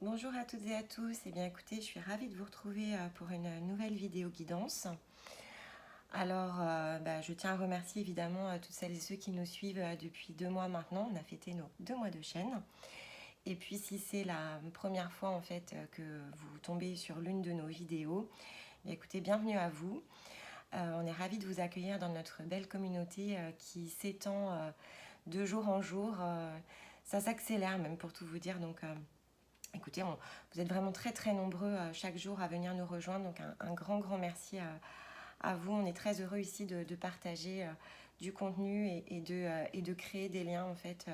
Bonjour à toutes et à tous, et bien écoutez, je suis ravie de vous retrouver pour une nouvelle vidéo guidance. Alors, je tiens à remercier évidemment toutes celles et ceux qui nous suivent depuis 2 mois maintenant. On a fêté nos 2 mois de chaîne. Et puis si c'est la première fois en fait que vous tombez sur l'une de nos vidéos, bien écoutez, bienvenue à vous. On est ravis de vous accueillir dans notre belle communauté qui s'étend de jour en jour. Ça s'accélère même pour tout vous dire, donc écoutez, vous êtes vraiment très très nombreux chaque jour à venir nous rejoindre, donc un grand merci à vous. On est très heureux ici de partager du contenu et de créer des liens en fait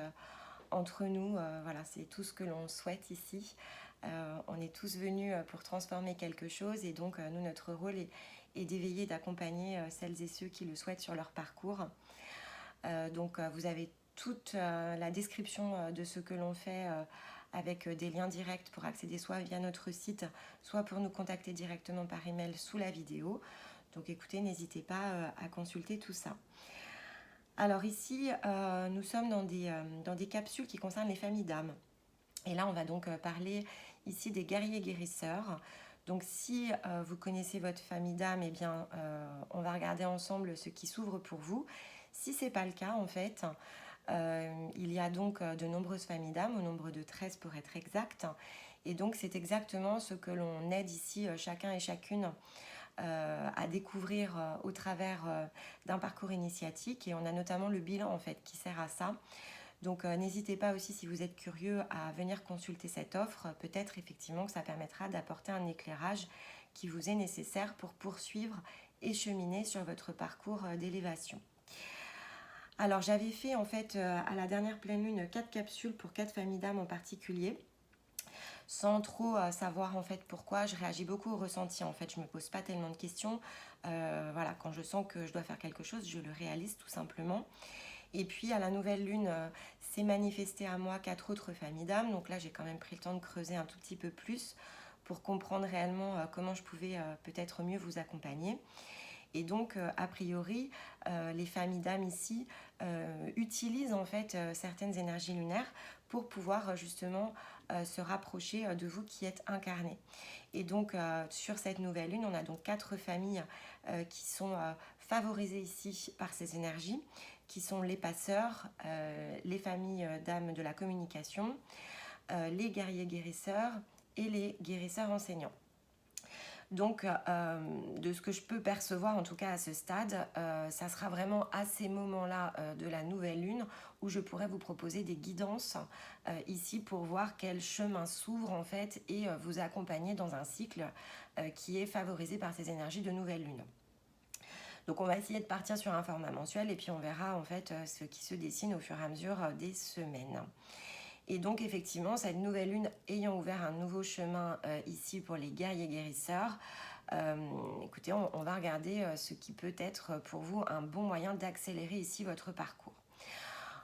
entre nous. Voilà, c'est tout ce que l'on souhaite ici. On est tous venus pour transformer quelque chose et donc nous, notre rôle est d'éveiller, d'accompagner celles et ceux qui le souhaitent sur leur parcours. Donc vous avez toute la description de ce que l'on fait avec des liens directs pour accéder soit via notre site, soit pour nous contacter directement par email sous la vidéo. Donc écoutez, n'hésitez pas à consulter tout ça. Alors ici, nous sommes dans des capsules qui concernent les familles d'âmes. Et là, on va donc parler ici des guerriers guérisseurs. Donc si vous connaissez votre famille d'âmes, eh bien, on va regarder ensemble ce qui s'ouvre pour vous. Si ce n'est pas le cas, en fait, il y a donc de nombreuses familles d'âmes, au nombre de 13 pour être exact. Et donc c'est exactement ce que l'on aide ici chacun et chacune à découvrir au travers d'un parcours initiatique. Et on a notamment le bilan en fait qui sert à ça. Donc n'hésitez pas aussi, si vous êtes curieux, à venir consulter cette offre. Peut-être effectivement que ça permettra d'apporter un éclairage qui vous est nécessaire pour poursuivre et cheminer sur votre parcours d'élévation. Alors j'avais fait en fait à la dernière pleine lune 4 capsules pour 4 familles d'âmes en particulier, sans trop savoir en fait pourquoi. Je réagis beaucoup au ressenti, en fait je me pose pas tellement de questions. Voilà, quand je sens que je dois faire quelque chose, je le réalise tout simplement. Et puis à la nouvelle lune, s'est manifesté à moi 4 autres familles d'âmes. Donc là j'ai quand même pris le temps de creuser un tout petit peu plus pour comprendre réellement comment je pouvais peut-être mieux vous accompagner. Et donc, a priori, les familles d'âmes ici utilisent en fait certaines énergies lunaires pour pouvoir justement se rapprocher de vous qui êtes incarné. Et donc, sur cette nouvelle lune, on a donc 4 familles qui sont favorisées ici par ces énergies, qui sont les passeurs, les familles d'âmes de la communication, les guerriers guérisseurs et les guérisseurs enseignants. Donc, de ce que je peux percevoir, en tout cas à ce stade, ça sera vraiment à ces moments-là de la nouvelle lune où je pourrais vous proposer des guidances ici pour voir quel chemin s'ouvre en fait et vous accompagner dans un cycle qui est favorisé par ces énergies de nouvelle lune. Donc on va essayer de partir sur un format mensuel et puis on verra en fait ce qui se dessine au fur et à mesure des semaines. Et donc effectivement, cette nouvelle lune ayant ouvert un nouveau chemin ici pour les guerriers guérisseurs, écoutez, on va regarder ce qui peut être pour vous un bon moyen d'accélérer ici votre parcours.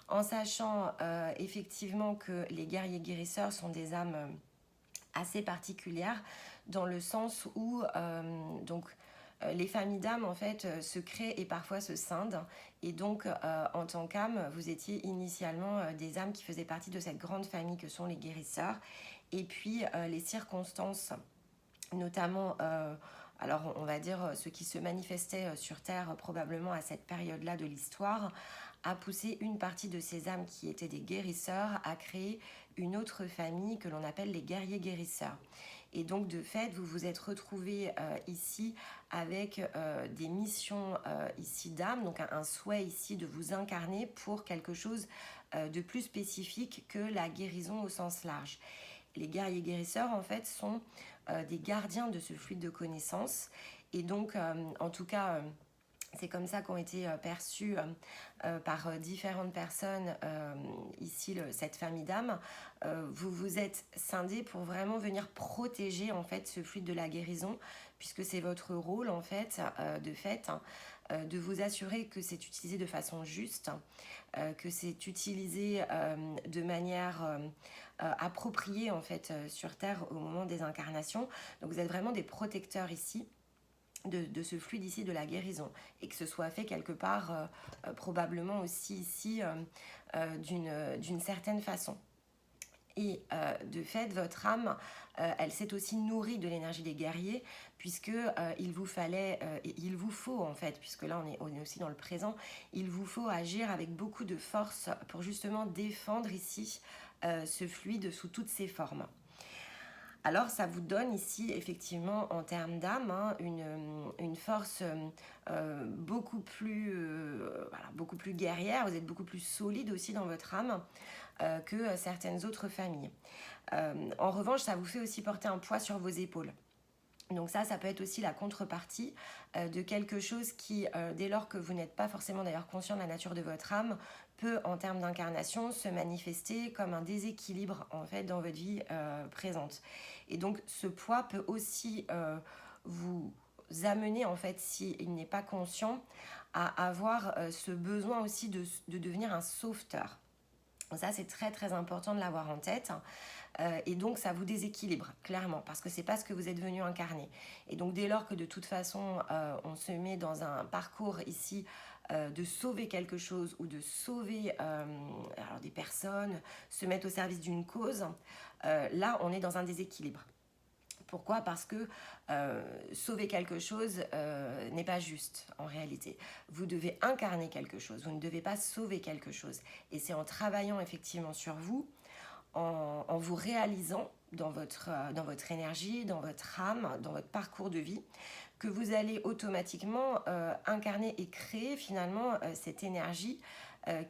En sachant effectivement que les guerriers guérisseurs sont des âmes assez particulières dans le sens où les familles d'âmes en fait se créent et parfois se scindent, et donc en tant qu'âme vous étiez initialement des âmes qui faisaient partie de cette grande famille que sont les guérisseurs, et puis les circonstances notamment alors on va dire ce qui se manifestait sur Terre probablement à cette période-là de l'histoire a poussé une partie de ces âmes qui étaient des guérisseurs à créer une autre famille que l'on appelle les guerriers guérisseurs. Et donc de fait, vous vous êtes retrouvés ici avec des missions ici d'âme, donc un souhait ici de vous incarner pour quelque chose de plus spécifique que la guérison au sens large. Les guerriers guérisseurs, en fait, sont des gardiens de ce fluide de connaissances. Et donc, en tout cas, c'est comme ça qu'ont été perçus par différentes personnes ici, cette famille d'âmes. Vous vous êtes scindés pour vraiment venir protéger en fait ce fluide de la guérison, puisque c'est votre rôle en fait, de vous assurer que c'est utilisé de façon juste, que c'est utilisé de manière appropriée en fait sur Terre au moment des incarnations. Donc vous êtes vraiment des protecteurs ici de ce fluide ici de la guérison, et que ce soit fait quelque part probablement aussi ici d'une certaine façon. Et de fait, votre âme, elle s'est aussi nourrie de l'énergie des guerriers, puisque il vous fallait, et il vous faut en fait, puisque là on est aussi dans le présent, il vous faut agir avec beaucoup de force pour justement défendre ici ce fluide sous toutes ses formes. Alors ça vous donne ici effectivement en termes d'âme hein, une force beaucoup beaucoup plus guerrière, vous êtes beaucoup plus solide aussi dans votre âme que certaines autres familles. En revanche, ça vous fait aussi porter un poids sur vos épaules. Donc ça peut être aussi la contrepartie de quelque chose qui, dès lors que vous n'êtes pas forcément d'ailleurs conscient de la nature de votre âme, peut en termes d'incarnation se manifester comme un déséquilibre en fait dans votre vie présente. Et donc ce poids peut aussi vous amener en fait, s'il n'est pas conscient, à avoir ce besoin aussi de devenir un sauveteur. Ça c'est très très important de l'avoir en tête. Et donc ça vous déséquilibre clairement parce que c'est pas ce que vous êtes venu incarner. Et donc dès lors que de toute façon on se met dans un parcours ici de sauver quelque chose ou de sauver alors des personnes, se mettre au service d'une cause, là on est dans un déséquilibre. Pourquoi ? Parce que sauver quelque chose n'est pas juste en réalité. Vous devez incarner quelque chose, vous ne devez pas sauver quelque chose. Et c'est en travaillant effectivement sur vous, en vous réalisant dans votre énergie, dans votre âme, dans votre parcours de vie, que vous allez automatiquement incarner et créer finalement cette énergie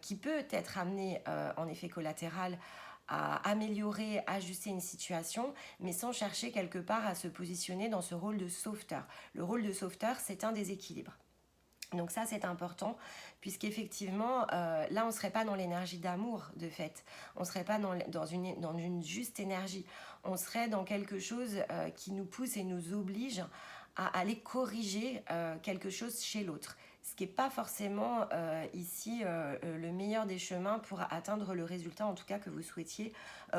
qui peut être amenée en effet collatéral à améliorer, ajuster une situation, mais sans chercher quelque part à se positionner dans ce rôle de sauveteur. Le rôle de sauveteur, c'est un déséquilibre. Donc ça c'est important puisqu'effectivement là on ne serait pas dans l'énergie d'amour de fait, on ne serait pas dans une juste énergie, on serait dans quelque chose qui nous pousse et nous oblige à aller corriger quelque chose chez l'autre. Ce qui n'est pas forcément ici le meilleur des chemins pour atteindre le résultat en tout cas que vous souhaitiez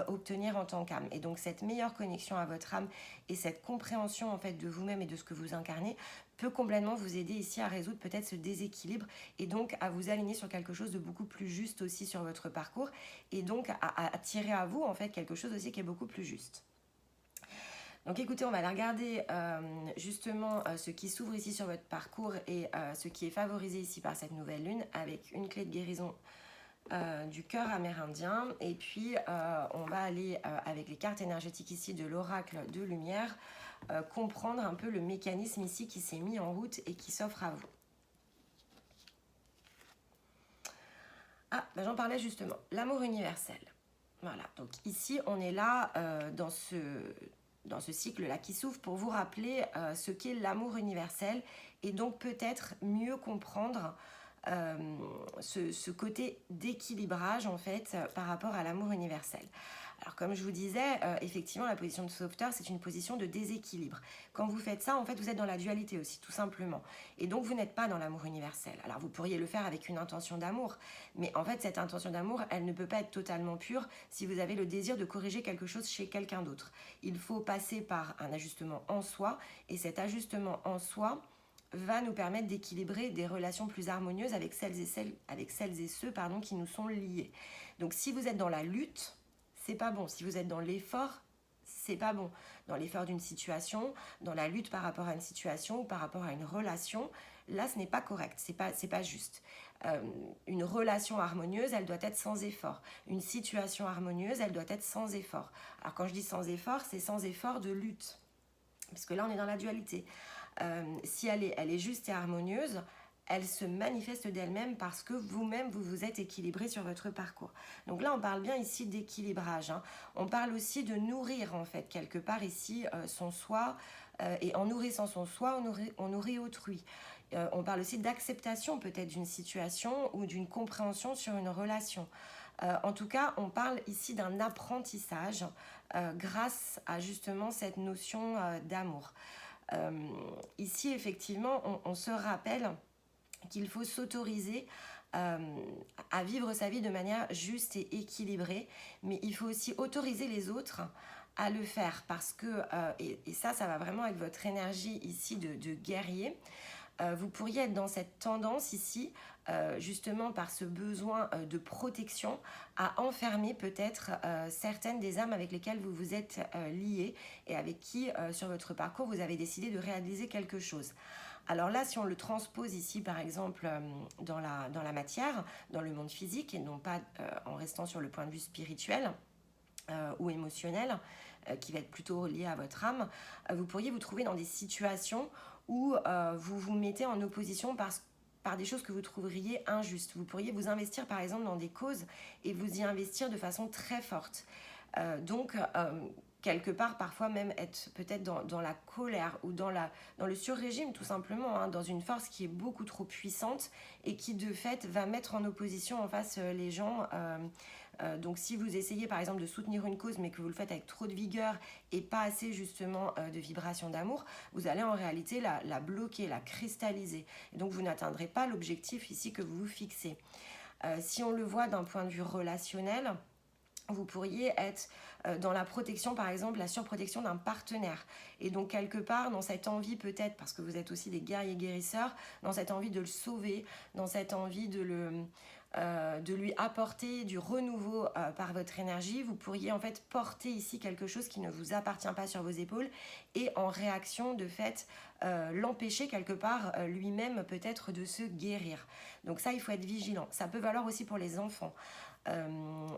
obtenir en tant qu'âme. Et donc cette meilleure connexion à votre âme et cette compréhension en fait de vous-même et de ce que vous incarnez peut complètement vous aider ici à résoudre peut-être ce déséquilibre et donc à vous aligner sur quelque chose de beaucoup plus juste aussi sur votre parcours et donc à tirer à vous en fait quelque chose aussi qui est beaucoup plus juste. Donc écoutez, on va aller regarder justement ce qui s'ouvre ici sur votre parcours et ce qui est favorisé ici par cette nouvelle lune avec une clé de guérison du cœur amérindien. Et puis on va aller avec les cartes énergétiques ici de l'oracle de lumière comprendre un peu le mécanisme ici qui s'est mis en route et qui s'offre à vous. Ah, ben j'en parlais justement, l'amour universel. Voilà, donc ici on est là dans ce cycle-là qui s'ouvre pour vous rappeler ce qu'est l'amour universel et donc peut-être mieux comprendre ce côté d'équilibrage en fait par rapport à l'amour universel. Alors comme je vous disais, effectivement la position de sauveteur c'est une position de déséquilibre. Quand vous faites ça en fait vous êtes dans la dualité aussi tout simplement et donc vous n'êtes pas dans l'amour universel. Alors vous pourriez le faire avec une intention d'amour mais en fait cette intention d'amour elle ne peut pas être totalement pure si vous avez le désir de corriger quelque chose chez quelqu'un d'autre. Il faut passer par un ajustement en soi et cet ajustement en soi va nous permettre d'équilibrer des relations plus harmonieuses avec celles et ceux qui nous sont liés. Donc si vous êtes dans la lutte, c'est pas bon. Si vous êtes dans l'effort, c'est pas bon. Dans l'effort d'une situation, dans la lutte par rapport à une situation ou par rapport à une relation, là ce n'est pas correct, c'est pas juste. Une relation harmonieuse, elle doit être sans effort. Une situation harmonieuse, elle doit être sans effort. Alors quand je dis sans effort, c'est sans effort de lutte. Parce que là on est dans la dualité. Si elle est juste et harmonieuse, elle se manifeste d'elle-même parce que vous-même, vous vous êtes équilibré sur votre parcours. Donc là, on parle bien ici d'équilibrage. Hein. On parle aussi de nourrir, en fait, quelque part ici, son soi. Et en nourrissant son soi, on nourrit autrui. On parle aussi d'acceptation, peut-être, d'une situation ou d'une compréhension sur une relation. En tout cas, on parle ici d'un apprentissage grâce à justement cette notion d'amour. Ici, effectivement, on se rappelle qu'il faut s'autoriser à vivre sa vie de manière juste et équilibrée, mais il faut aussi autoriser les autres à le faire parce que, et ça va vraiment avec votre énergie ici de guerrier, vous pourriez être dans cette tendance ici justement par ce besoin de protection, à enfermer peut-être certaines des âmes avec lesquelles vous vous êtes liés et avec qui, sur votre parcours, vous avez décidé de réaliser quelque chose. Alors là, si on le transpose ici, par exemple, dans la matière, dans le monde physique, et non pas en restant sur le point de vue spirituel ou émotionnel, qui va être plutôt lié à votre âme, vous pourriez vous trouver dans des situations où vous vous mettez en opposition par des choses que vous trouveriez injustes. Vous pourriez vous investir par exemple dans des causes et vous y investir de façon très forte. Donc, quelque part, parfois même être peut-être dans la colère ou dans le sur-régime tout simplement, hein, dans une force qui est beaucoup trop puissante et qui de fait va mettre en opposition en face les gens. Donc si vous essayez par exemple de soutenir une cause mais que vous le faites avec trop de vigueur et pas assez justement de vibration d'amour, vous allez en réalité la bloquer, la cristalliser. Et donc vous n'atteindrez pas l'objectif ici que vous vous fixez. Si on le voit d'un point de vue relationnel, vous pourriez être dans la protection, par exemple, la surprotection d'un partenaire. Et donc, quelque part, dans cette envie peut-être, parce que vous êtes aussi des guerriers guérisseurs, dans cette envie de le sauver, dans cette envie de lui apporter du renouveau par votre énergie, vous pourriez en fait porter ici quelque chose qui ne vous appartient pas sur vos épaules et en réaction, de fait, l'empêcher quelque part lui-même peut-être de se guérir. Donc ça, il faut être vigilant. Ça peut valoir aussi pour les enfants.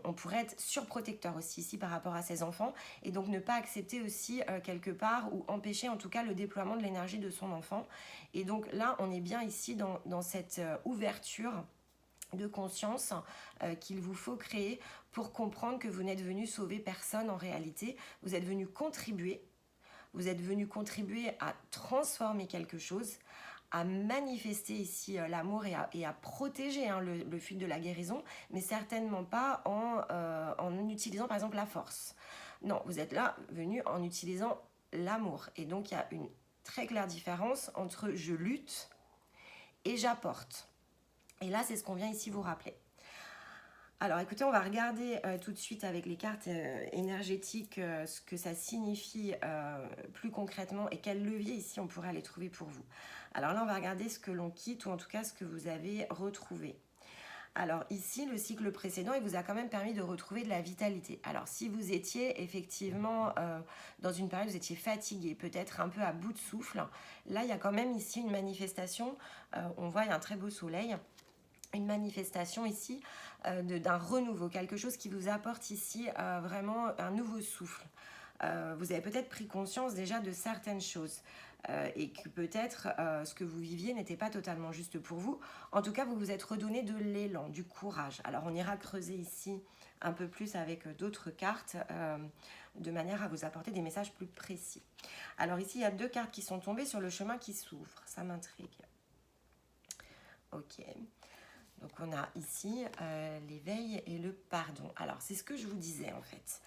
On pourrait être surprotecteur aussi ici par rapport à ses enfants et donc ne pas accepter aussi quelque part ou empêcher en tout cas le déploiement de l'énergie de son enfant. Et donc là, on est bien ici dans cette ouverture de conscience qu'il vous faut créer pour comprendre que vous n'êtes venu sauver personne en réalité. Vous êtes venu contribuer. Vous êtes venu contribuer à transformer quelque chose, à manifester ici l'amour et à protéger le fil de la guérison, mais certainement pas en utilisant par exemple la force. Non, vous êtes là venu en utilisant l'amour. Et donc il y a une très claire différence entre je lutte et j'apporte. Et là, c'est ce qu'on vient ici vous rappeler. Alors écoutez, on va regarder tout de suite avec les cartes énergétiques ce que ça signifie plus concrètement et quels leviers ici on pourrait aller trouver pour vous. Alors là, on va regarder ce que l'on quitte ou en tout cas ce que vous avez retrouvé. Alors ici, le cycle précédent, il vous a quand même permis de retrouver de la vitalité. Alors si vous étiez effectivement dans une période où vous étiez fatigué, peut-être un peu à bout de souffle, là, il y a quand même ici une manifestation. On voit, il y a un très beau soleil. Une manifestation ici d'un renouveau, quelque chose qui vous apporte ici vraiment un nouveau souffle. Vous avez peut-être pris conscience déjà de certaines choses et que peut-être ce que vous viviez n'était pas totalement juste pour vous. En tout cas, vous vous êtes redonné de l'élan, du courage. Alors, on ira creuser ici un peu plus avec d'autres cartes de manière à vous apporter des messages plus précis. Alors ici, il y a 2 cartes qui sont tombées sur le chemin qui s'ouvre. Ça m'intrigue. Ok. Donc on a ici l'éveil et le pardon. Alors c'est ce que je vous disais en fait.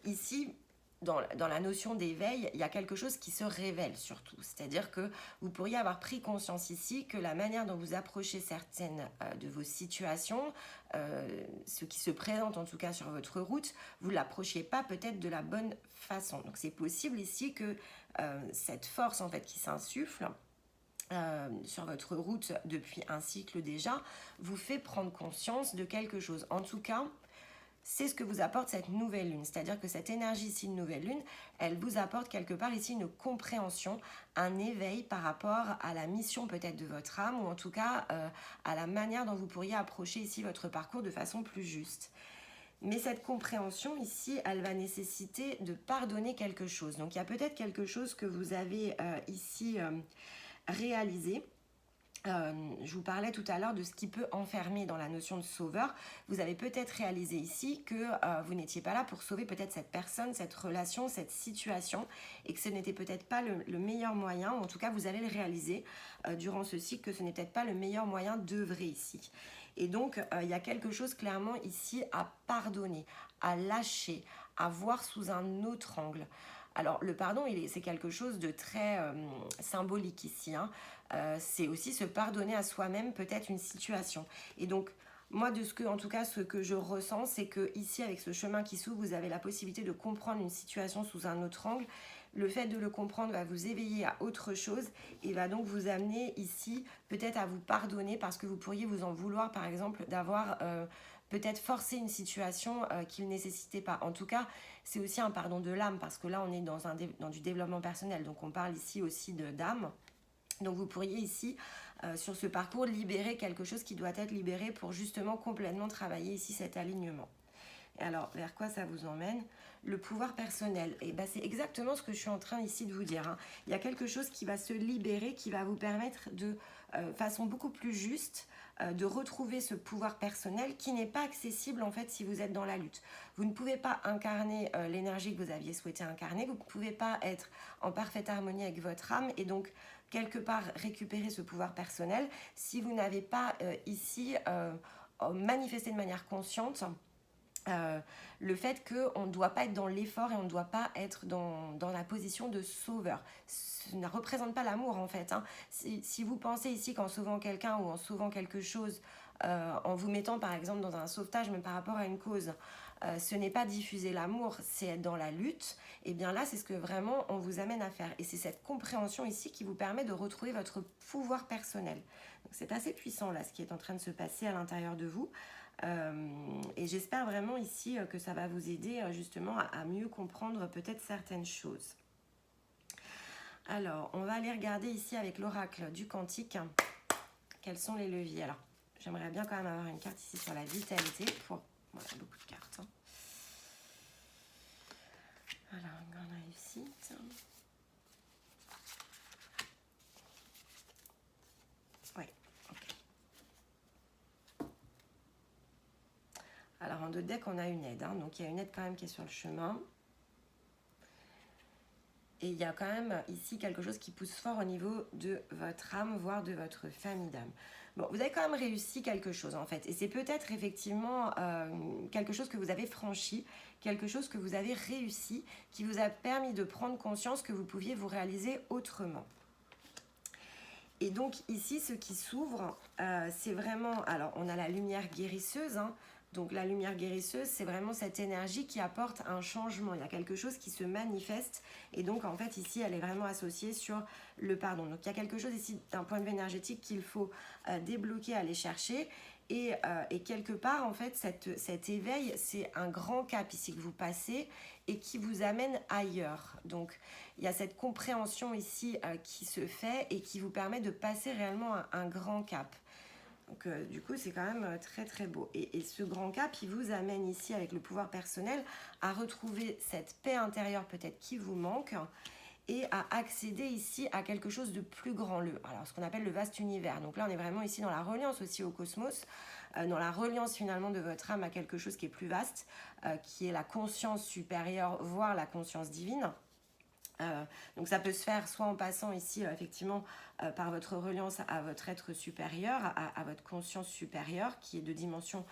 Ici, dans la notion d'éveil, il y a quelque chose qui se révèle surtout. C'est-à-dire que vous pourriez avoir pris conscience ici que la manière dont vous approchez certaines de vos situations, ce qui se présente en tout cas sur votre route, vous ne l'approchiez pas peut-être de la bonne façon. Donc c'est possible ici que cette force en fait qui s'insuffle, sur votre route depuis un cycle déjà, vous fait prendre conscience de quelque chose. En tout cas, c'est ce que vous apporte cette nouvelle lune. C'est-à-dire que cette énergie ici de nouvelle lune, elle vous apporte quelque part ici une compréhension, un éveil par rapport à la mission peut-être de votre âme ou en tout cas à la manière dont vous pourriez approcher ici votre parcours de façon plus juste. Mais cette compréhension ici, elle va nécessiter de pardonner quelque chose. Donc il y a peut-être quelque chose que vous avez ici réalisé. Je vous parlais tout à l'heure de ce qui peut enfermer dans la notion de sauveur. Vous avez peut-être réalisé ici que vous n'étiez pas là pour sauver peut-être cette personne, cette relation, cette situation et que ce n'était peut-être pas le meilleur moyen, ou en tout cas vous allez le réaliser durant ce cycle que ce n'est peut-être pas le meilleur moyen d'œuvrer ici. Et donc il y a quelque chose clairement ici à pardonner, à lâcher, à voir sous un autre angle. Alors le pardon, c'est quelque chose de très symbolique ici, hein. C'est aussi se pardonner à soi-même peut-être une situation. Et donc Moi, en tout cas, ce que je ressens, c'est que ici, avec ce chemin qui s'ouvre, vous avez la possibilité de comprendre une situation sous un autre angle. Le fait de le comprendre va vous éveiller à autre chose et va donc vous amener ici peut-être à vous pardonner parce que vous pourriez vous en vouloir, par exemple, d'avoir peut-être forcé une situation qu'il ne nécessitait pas. En tout cas, c'est aussi un pardon de l'âme parce que là, on est dans du développement personnel. Donc, on parle ici aussi d'âme. Donc vous pourriez ici, sur ce parcours, libérer quelque chose qui doit être libéré pour justement complètement travailler ici cet alignement. Et alors, vers quoi ça vous emmène? Le pouvoir personnel. Et ben, c'est exactement ce que je suis en train ici de vous dire. Hein. Il y a quelque chose qui va se libérer, qui va vous permettre de façon beaucoup plus juste de retrouver ce pouvoir personnel qui n'est pas accessible en fait si vous êtes dans la lutte. Vous ne pouvez pas incarner l'énergie que vous aviez souhaité incarner, vous ne pouvez pas être en parfaite harmonie avec votre âme et donc quelque part récupérer ce pouvoir personnel si vous n'avez pas ici manifesté de manière consciente le fait qu'on ne doit pas être dans l'effort et on ne doit pas être dans la position de sauveur. Ça ne représente pas l'amour en fait. Hein. Si vous pensez ici qu'en sauvant quelqu'un ou en sauvant quelque chose, en vous mettant par exemple dans un sauvetage, même par rapport à une cause, ce n'est pas diffuser l'amour, c'est être dans la lutte, et bien là c'est ce que vraiment on vous amène à faire. Et c'est cette compréhension ici qui vous permet de retrouver votre pouvoir personnel. Donc c'est assez puissant là ce qui est en train de se passer à l'intérieur de vous. Et j'espère vraiment ici que ça va vous aider justement à mieux comprendre peut-être certaines choses. Alors, on va aller regarder ici avec l'oracle du quantique quels sont les leviers. Alors, j'aimerais bien quand même avoir une carte ici sur la vitalité pour... Voilà, beaucoup de cartes. Hein. Alors, une grande réussite. Oui, ok. Alors, en deux decks, on a une aide. Hein. Donc, il y a une aide quand même qui est sur le chemin. Et il y a quand même ici quelque chose qui pousse fort au niveau de votre âme, voire de votre famille d'âme. Bon, vous avez quand même réussi quelque chose en fait. Et c'est peut-être effectivement quelque chose que vous avez franchi, quelque chose que vous avez réussi, qui vous a permis de prendre conscience que vous pouviez vous réaliser autrement. Et donc ici, ce qui s'ouvre, c'est vraiment... Alors, on a la lumière guérisseuse, hein. Donc la lumière guérisseuse, c'est vraiment cette énergie qui apporte un changement. Il y a quelque chose qui se manifeste. Et donc, en fait, ici, elle est vraiment associée sur le pardon. Donc, il y a quelque chose ici, d'un point de vue énergétique, qu'il faut débloquer, aller chercher. Et quelque part, en fait, cet éveil, c'est un grand cap ici que vous passez et qui vous amène ailleurs. Donc, il y a cette compréhension ici qui se fait et qui vous permet de passer réellement un grand cap. Donc, du coup, c'est quand même très, très beau. Et ce grand cap, il vous amène ici, avec le pouvoir personnel, à retrouver cette paix intérieure peut-être qui vous manque et à accéder ici à quelque chose de plus grand, alors ce qu'on appelle le vaste univers. Donc là, on est vraiment ici dans la reliance aussi au cosmos, dans la reliance finalement de votre âme à quelque chose qui est plus vaste, qui est la conscience supérieure, voire la conscience divine. Donc ça peut se faire soit en passant ici effectivement par votre reliance à votre être supérieur, à votre conscience supérieure qui est de dimension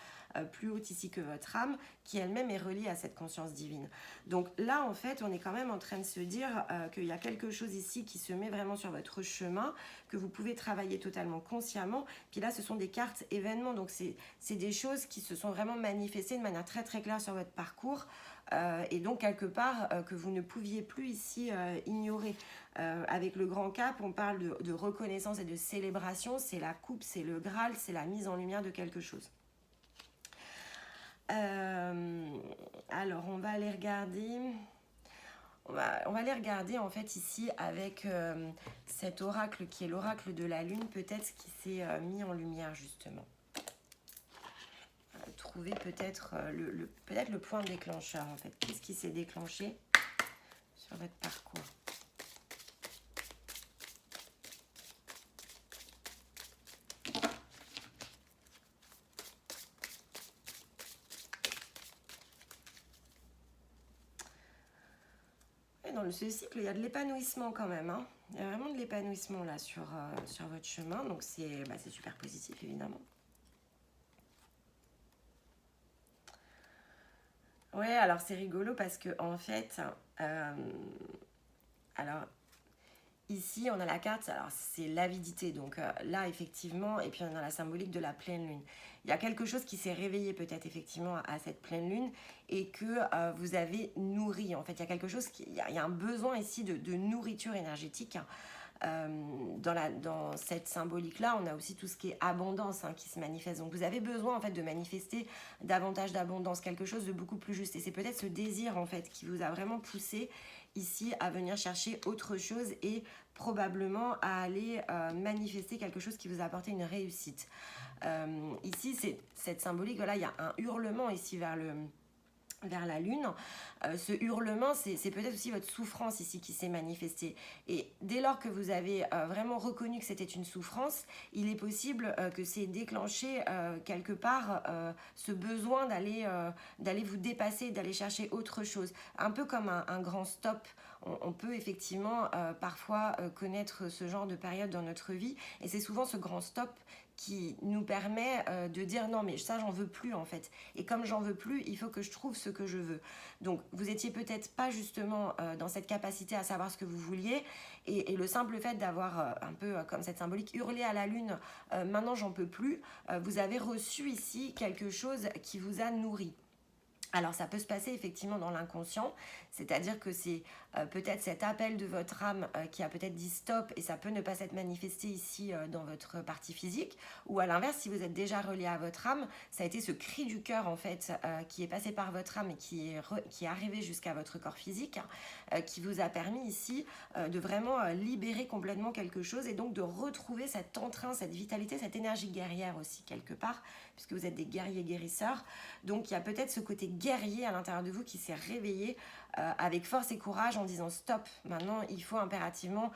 plus haute ici que votre âme, qui elle-même est reliée à cette conscience divine. Donc là en fait on est quand même en train de se dire qu'il y a quelque chose ici qui se met vraiment sur votre chemin, que vous pouvez travailler totalement consciemment. Puis là ce sont des cartes événements, donc c'est des choses qui se sont vraiment manifestées de manière très très claire sur votre parcours. Et donc quelque part que vous ne pouviez plus ici ignorer. Avec le grand cap, on parle de reconnaissance et de célébration, c'est la coupe, c'est le Graal, c'est la mise en lumière de quelque chose. Alors on va aller regarder... On va aller regarder en fait ici avec cet oracle qui est l'oracle de la lune, peut-être ce qui s'est mis en lumière justement. Trouver peut-être peut-être le point déclencheur en fait. Qu'est-ce qui s'est déclenché sur votre parcours? Et dans ce cycle, il y a de l'épanouissement quand même. Hein. Il y a vraiment de l'épanouissement là sur votre chemin. Donc c'est super positif évidemment. Ouais, alors c'est rigolo parce que en fait, alors Ici, on a la carte, alors c'est l'avidité, donc là, effectivement, et puis on a la symbolique de la pleine lune. Il y a quelque chose qui s'est réveillé peut-être effectivement à cette pleine lune et que vous avez nourri. En fait, il y a quelque chose, il y a un besoin ici de nourriture énergétique. Dans cette symbolique-là, on a aussi tout ce qui est abondance qui se manifeste. Donc vous avez besoin en fait de manifester davantage d'abondance, quelque chose de beaucoup plus juste. Et c'est peut-être ce désir en fait qui vous a vraiment poussé ici à venir chercher autre chose et probablement à aller manifester quelque chose qui vous a apporté une réussite. Ici, c'est cette symbolique, voilà, il y a un hurlement ici vers la lune. Ce hurlement, c'est peut-être aussi votre souffrance ici qui s'est manifestée. Et dès lors que vous avez vraiment reconnu que c'était une souffrance, il est possible que c'est déclenché quelque part ce besoin d'aller vous dépasser, d'aller chercher autre chose. Un peu comme un grand stop. On peut effectivement parfois connaître ce genre de période dans notre vie. Et c'est souvent ce grand stop qui nous permet de dire non mais ça j'en veux plus en fait, et comme j'en veux plus il faut que je trouve ce que je veux. Donc vous étiez peut-être pas justement dans cette capacité à savoir ce que vous vouliez, et le simple fait d'avoir un peu comme cette symbolique hurlé à la lune maintenant j'en peux plus, vous avez reçu ici quelque chose qui vous a nourri. Alors ça peut se passer effectivement dans l'inconscient, c'est-à-dire que c'est peut-être cet appel de votre âme qui a peut-être dit stop, et ça peut ne pas s'être manifesté ici dans votre partie physique, ou à l'inverse, si vous êtes déjà relié à votre âme, ça a été ce cri du cœur en fait qui est passé par votre âme et qui est arrivé jusqu'à votre corps physique, qui vous a permis ici de vraiment libérer complètement quelque chose, et donc de retrouver cet entrain, cette vitalité, cette énergie guerrière aussi quelque part, puisque vous êtes des guerriers guérisseurs. Donc il y a peut-être ce côté guerrier à l'intérieur de vous qui s'est réveillé avec force et courage en disant stop, maintenant il faut impérativement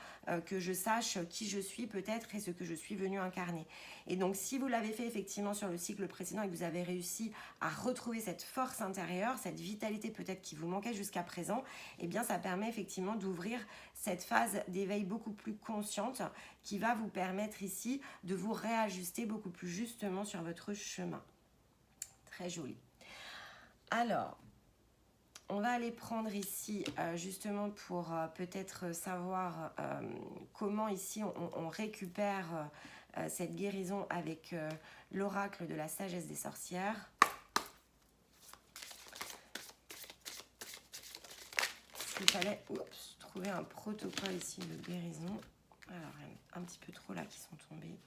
que je sache qui je suis peut-être et ce que je suis venu incarner. Et donc si vous l'avez fait effectivement sur le cycle précédent et que vous avez réussi à retrouver cette force intérieure, cette vitalité peut-être qui vous manquait jusqu'à présent, eh bien ça permet effectivement d'ouvrir cette phase d'éveil beaucoup plus consciente qui va vous permettre ici de vous réajuster beaucoup plus justement sur votre chemin. Très joli. Alors, on va aller prendre ici justement pour peut-être savoir comment ici on récupère cette guérison avec l'oracle de la sagesse des sorcières. Il fallait trouver un protocole ici de guérison. Alors, il y en a un petit peu trop là qui sont tombés.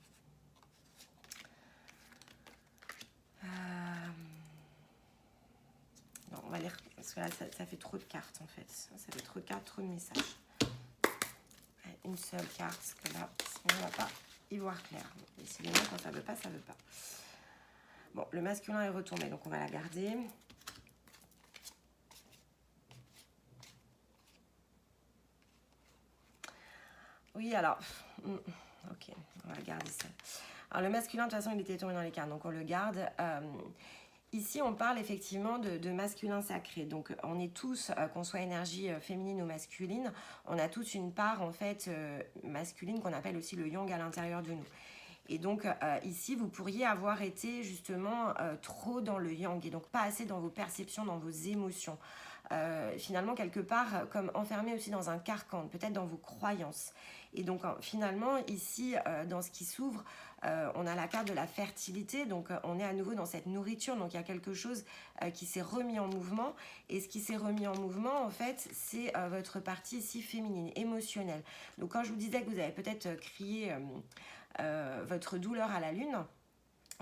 Non, on va lire, parce que là, ça fait trop de cartes, en fait. Ça fait trop de cartes, trop de messages. Une seule carte, parce que là, sinon, on ne va pas y voir clair. Décidément, quand ça ne veut pas, ça ne veut pas. Bon, le masculin est retombé, donc on va la garder. Oui, alors... Ok, on va garder ça. Alors, le masculin, de toute façon, il était tombé dans les cartes, donc on le garde. Ici, on parle effectivement de masculin sacré. Donc, on est tous, qu'on soit énergie féminine ou masculine, on a tous une part, en fait, masculine qu'on appelle aussi le yang à l'intérieur de nous. Et donc, ici, vous pourriez avoir été justement trop dans le yang et donc pas assez dans vos perceptions, dans vos émotions. Finalement, quelque part, comme enfermé aussi dans un carcan, peut-être dans vos croyances. Et donc, finalement, ici, dans ce qui s'ouvre, on a la carte de la fertilité, donc on est à nouveau dans cette nourriture, donc il y a quelque chose qui s'est remis en mouvement, et ce qui s'est remis en mouvement, en fait, c'est votre partie ici féminine, émotionnelle. Donc quand je vous disais que vous avez peut-être crié votre douleur à la lune,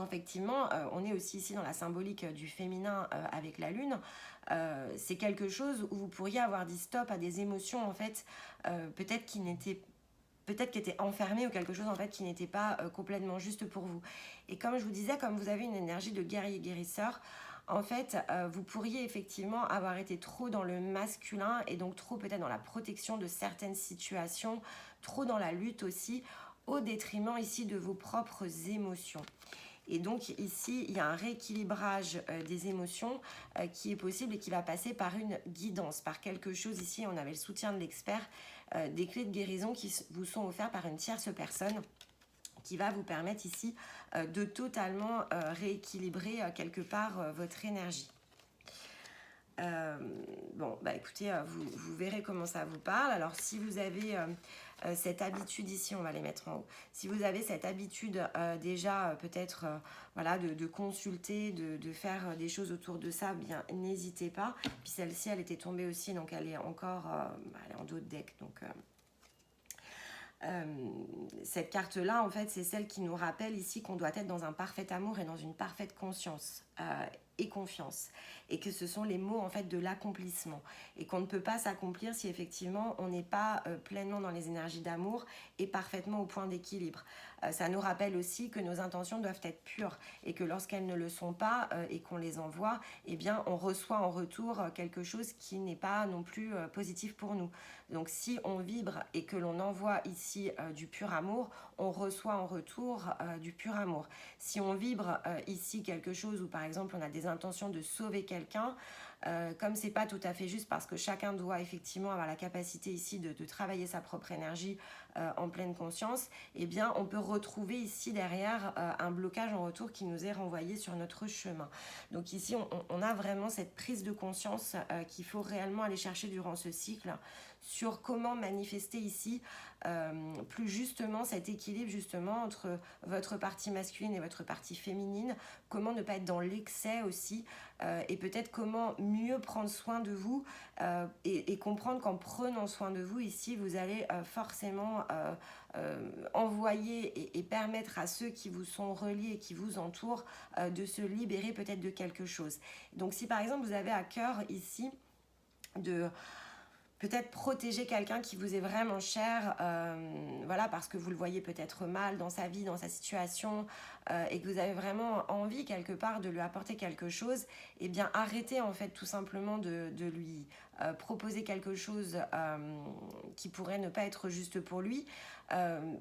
effectivement, on est aussi ici dans la symbolique du féminin avec la lune. C'est quelque chose où vous pourriez avoir dit stop à des émotions, en fait, peut-être qui étaient enfermées, ou quelque chose en fait qui n'était pas complètement juste pour vous. Et comme je vous disais, comme vous avez une énergie de guerrier guérisseur, en fait, vous pourriez effectivement avoir été trop dans le masculin, et donc trop peut-être dans la protection de certaines situations, trop dans la lutte aussi, au détriment ici de vos propres émotions. Et donc ici, il y a un rééquilibrage des émotions qui est possible et qui va passer par une guidance, par quelque chose. Ici, on avait le soutien de l'expert, des clés de guérison qui vous sont offertes par une tierce personne qui va vous permettre ici de totalement rééquilibrer quelque part votre énergie. Bon, bon, bah écoutez, vous verrez comment ça vous parle. Alors, si vous avez cette habitude ici, on va les mettre en haut. Si vous avez cette habitude déjà, peut-être, voilà, de consulter, de faire des choses autour de ça, bien, n'hésitez pas. Puis celle-ci, elle était tombée aussi, donc elle est encore, elle est en dos de deck, donc... cette carte-là, en fait, c'est celle qui nous rappelle ici qu'on doit être dans un parfait amour et dans une parfaite conscience et confiance. Et que ce sont les mots, en fait, de l'accomplissement. Et qu'on ne peut pas s'accomplir si, effectivement, on n'est pas pleinement dans les énergies d'amour et parfaitement au point d'équilibre. Ça nous rappelle aussi que nos intentions doivent être pures et que lorsqu'elles ne le sont pas et qu'on les envoie, eh bien, on reçoit en retour quelque chose qui n'est pas non plus positif pour nous. Donc, si on vibre et que l'on envoie ici du pur amour, on reçoit en retour du pur amour. Si on vibre ici quelque chose où, par exemple, on a des intentions de sauver quelqu'un, comme c'est pas tout à fait juste parce que chacun doit effectivement avoir la capacité ici de travailler sa propre énergie en pleine conscience, eh bien, on peut retrouver ici derrière un blocage en retour qui nous est renvoyé sur notre chemin. Donc ici, on a vraiment cette prise de conscience qu'il faut réellement aller chercher durant ce cycle sur comment manifester ici plus justement cet équilibre justement entre votre partie masculine et votre partie féminine, comment ne pas être dans l'excès aussi et peut-être comment mieux prendre soin de vous et comprendre qu'en prenant soin de vous ici, vous allez forcément envoyer et permettre à ceux qui vous sont reliés et qui vous entourent de se libérer peut-être de quelque chose. Donc si par exemple vous avez à cœur ici de peut-être protéger quelqu'un qui vous est vraiment cher, voilà, parce que vous le voyez peut-être mal dans sa vie, dans sa situation, et que vous avez vraiment envie quelque part de lui apporter quelque chose, eh bien arrêtez en fait tout simplement de lui proposer quelque chose qui pourrait ne pas être juste pour lui.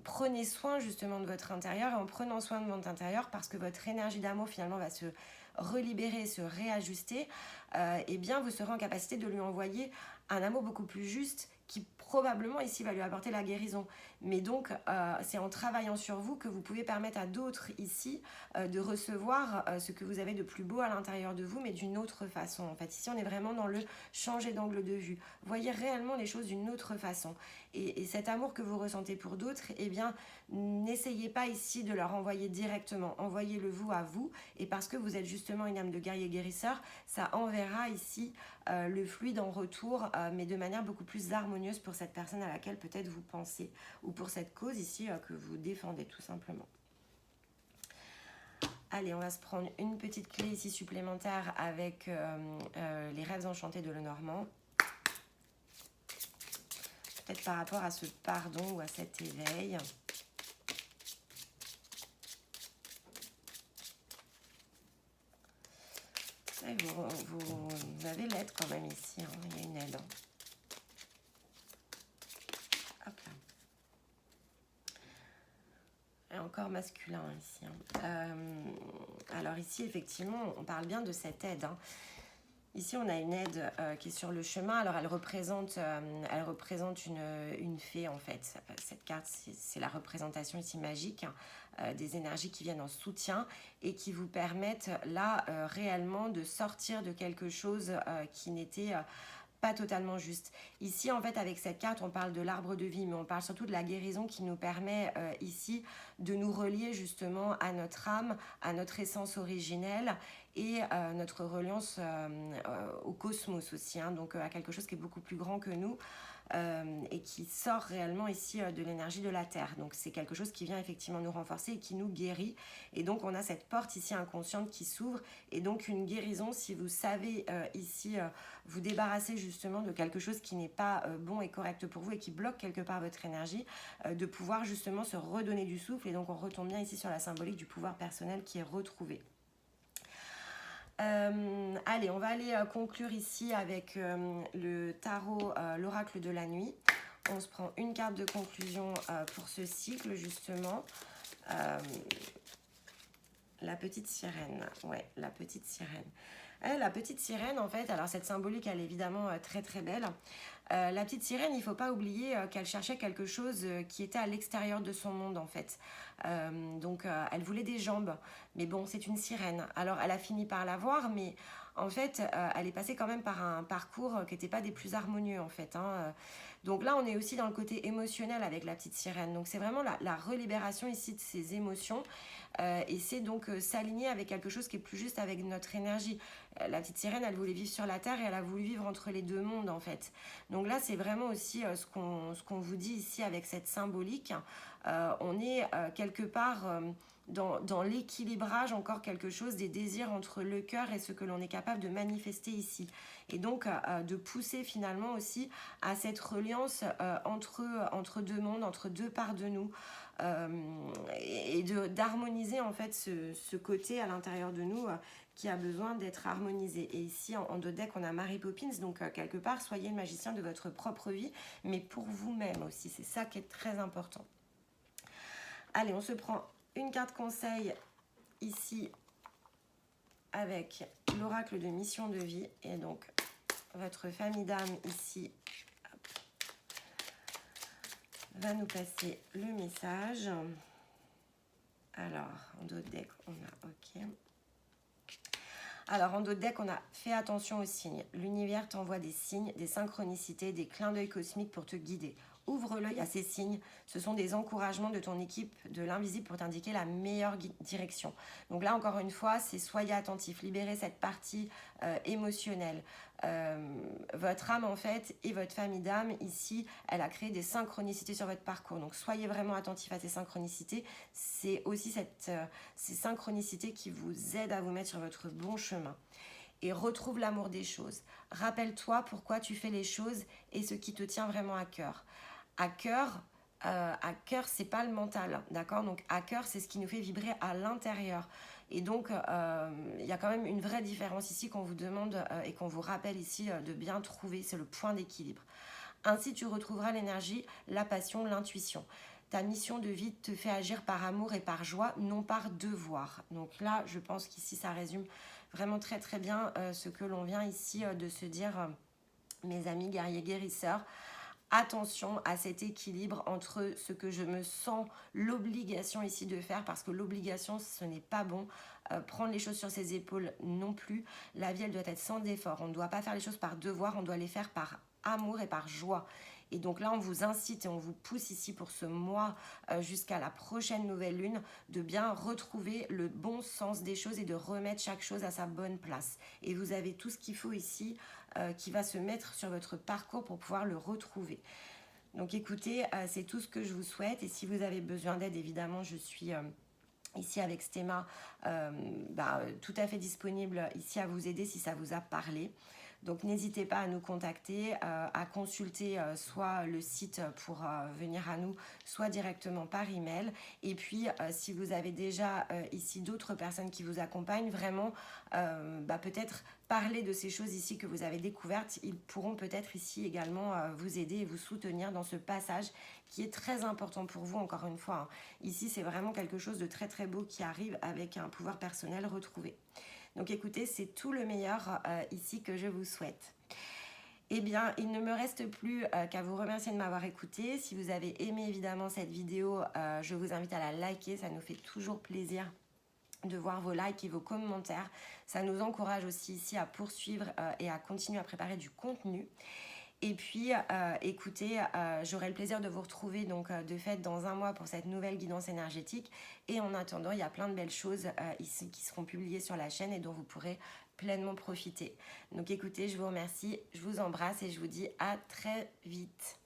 Prenez soin justement de votre intérieur, et en prenant soin de votre intérieur, parce que votre énergie d'amour finalement va se relibérer, se réajuster, eh bien vous serez en capacité de lui envoyer un amour beaucoup plus juste qui probablement ici va lui apporter la guérison. Mais donc, c'est en travaillant sur vous que vous pouvez permettre à d'autres ici de recevoir ce que vous avez de plus beau à l'intérieur de vous, mais d'une autre façon. En fait, ici, on est vraiment dans le changer d'angle de vue. Voyez réellement les choses d'une autre façon. Et cet amour que vous ressentez pour d'autres, eh bien, n'essayez pas ici de leur envoyer directement. Envoyez-le vous à vous. Et parce que vous êtes justement une âme de guerrier guérisseur, ça enverra ici le fluide en retour, mais de manière beaucoup plus harmonieuse pour cette personne à laquelle peut-être vous pensez, ou pour cette cause ici que vous défendez tout simplement. Allez, on va se prendre une petite clé ici supplémentaire avec les rêves enchantés de Lenormand. Peut-être par rapport à ce pardon ou à cet éveil. Vous avez l'aide quand même ici, hein. Il y a une aide. Hop là. Et encore masculin ici. Alors ici, effectivement, on parle bien de cette aide. Ici, on a une aide qui est sur le chemin. Alors, elle représente une fée, en fait. Cette carte, c'est la représentation ici magique des énergies qui viennent en soutien et qui vous permettent, là, réellement de sortir de quelque chose qui n'était pas totalement juste. Ici, en fait, avec cette carte, on parle de l'arbre de vie, mais on parle surtout de la guérison qui nous permet ici de nous relier justement à notre âme, à notre essence originelle et notre reliance au cosmos aussi, hein, donc à quelque chose qui est beaucoup plus grand que nous et qui sort réellement ici de l'énergie de la Terre. Donc c'est quelque chose qui vient effectivement nous renforcer et qui nous guérit. Et donc on a cette porte ici inconsciente qui s'ouvre et donc une guérison si vous savez ici vous débarrasser justement de quelque chose qui n'est pas bon et correct pour vous et qui bloque quelque part votre énergie, de pouvoir justement se redonner du souffle. Et donc on retombe bien ici sur la symbolique du pouvoir personnel qui est retrouvé. Allez, on va aller conclure ici avec le tarot, l'oracle de la nuit. On se prend une carte de conclusion pour ce cycle, justement. La petite sirène. Ouais, la petite sirène. La petite sirène, en fait, alors cette symbolique, elle est évidemment très très belle. La petite sirène, il ne faut pas oublier qu'elle cherchait quelque chose qui était à l'extérieur de son monde, en fait. Donc, elle voulait des jambes. Mais bon, c'est une sirène. Alors, elle a fini par l'avoir, mais en fait, elle est passée quand même par un parcours qui n'était pas des plus harmonieux, en fait, hein. Donc là, on est aussi dans le côté émotionnel avec la petite sirène. Donc c'est vraiment la relibération ici de ses émotions. Et c'est donc s'aligner avec quelque chose qui est plus juste avec notre énergie. La petite sirène, elle voulait vivre sur la terre et elle a voulu vivre entre les deux mondes, en fait. Donc là, c'est vraiment aussi ce qu'on vous dit ici avec cette symbolique. On est quelque part dans l'équilibrage, encore quelque chose des désirs entre le cœur et ce que l'on est capable de manifester ici. Et donc de pousser finalement aussi à cette reliance entre deux mondes, entre deux parts de nous. Et d'harmoniser en fait ce côté à l'intérieur de nous qui a besoin d'être harmonisé. Et ici en dos de deck on a Mary Poppins, donc quelque part soyez le magicien de votre propre vie, mais pour vous-même aussi, c'est ça qui est très important. Allez, on se prend une carte conseil ici avec l'oracle de mission de vie, et donc votre famille d'âme ici va nous passer le message. Alors, en dos de deck, on a OK. Alors, en dos de deck, on a fait attention aux signes. L'univers t'envoie des signes, des synchronicités, des clins d'œil cosmiques pour te guider. Ouvre l'œil à ces signes. Ce sont des encouragements de ton équipe de l'invisible pour t'indiquer la meilleure direction. Donc là, encore une fois, c'est soyez attentifs. Libérez cette partie émotionnelle. Votre âme, en fait, et votre famille d'âme, ici, elle a créé des synchronicités sur votre parcours. Donc, soyez vraiment attentifs à ces synchronicités. C'est aussi ces synchronicités qui vous aident à vous mettre sur votre bon chemin. Et retrouve l'amour des choses. Rappelle-toi pourquoi tu fais les choses et ce qui te tient vraiment à cœur. À cœur, c'est pas le mental, d'accord? Donc à cœur, c'est ce qui nous fait vibrer à l'intérieur. Et donc, il y a quand même une vraie différence ici qu'on vous demande et qu'on vous rappelle ici de bien trouver, c'est le point d'équilibre. Ainsi, tu retrouveras l'énergie, la passion, l'intuition. Ta mission de vie te fait agir par amour et par joie, non par devoir. Donc là, je pense qu'ici, ça résume vraiment très très bien ce que l'on vient ici de se dire, mes amis guerriers guérisseurs. Attention à cet équilibre entre ce que je me sens l'obligation ici de faire, parce que l'obligation, ce n'est pas bon. Prendre les choses sur ses épaules non plus. La vie, elle doit être sans effort. On ne doit pas faire les choses par devoir, on doit les faire par amour et par joie. Et donc là, on vous incite et on vous pousse ici pour ce mois jusqu'à la prochaine nouvelle lune de bien retrouver le bon sens des choses et de remettre chaque chose à sa bonne place. Et vous avez tout ce qu'il faut ici qui va se mettre sur votre parcours pour pouvoir le retrouver. Donc écoutez, c'est tout ce que je vous souhaite. Et si vous avez besoin d'aide, évidemment, je suis ici avec Stéma tout à fait disponible ici à vous aider si ça vous a parlé. Donc n'hésitez pas à nous contacter, à consulter soit le site pour venir à nous, soit directement par email. Et puis si vous avez déjà ici d'autres personnes qui vous accompagnent, vraiment peut-être parler de ces choses ici que vous avez découvertes. Ils pourront peut-être ici également vous aider et vous soutenir dans ce passage qui est très important pour vous, encore une fois. Ici, c'est vraiment quelque chose de très très beau qui arrive avec un pouvoir personnel retrouvé. Donc écoutez, c'est tout le meilleur ici que je vous souhaite. Eh bien, il ne me reste plus qu'à vous remercier de m'avoir écouté. Si vous avez aimé évidemment cette vidéo, je vous invite à la liker. Ça nous fait toujours plaisir de voir vos likes et vos commentaires. Ça nous encourage aussi ici à poursuivre et à continuer à préparer du contenu. Et puis, écoutez, j'aurai le plaisir de vous retrouver donc de fait dans un mois pour cette nouvelle guidance énergétique. Et en attendant, il y a plein de belles choses ici qui seront publiées sur la chaîne et dont vous pourrez pleinement profiter. Donc écoutez, je vous remercie, je vous embrasse et je vous dis à très vite.